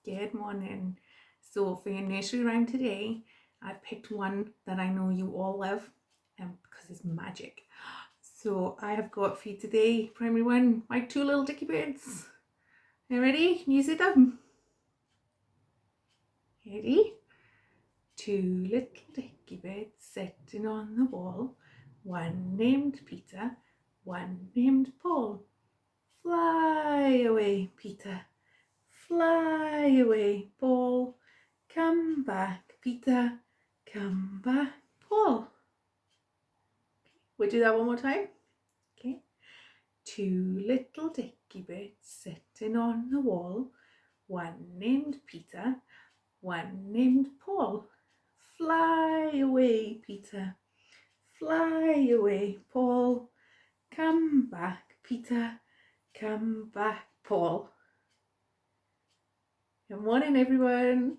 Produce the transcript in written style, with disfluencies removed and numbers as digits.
Good morning. So for your nursery rhyme today, I've picked one that I know you all love because it's magic. So I have got for you today, primary one, my two little dicky birds. Are you ready? Can you see them? Ready? Two little dicky birds sitting on the wall, one named Peter, one named Paul. Fly away, Peter. Fly away, Paul. Come back, Peter. Come back, Paul. We'll do that one more time. Okay. Two little dicky birds sitting on the wall. One named Peter, one named Paul. Fly away, Peter. Fly away, Paul. Come back, Peter. Come back, Paul. Good morning, everyone.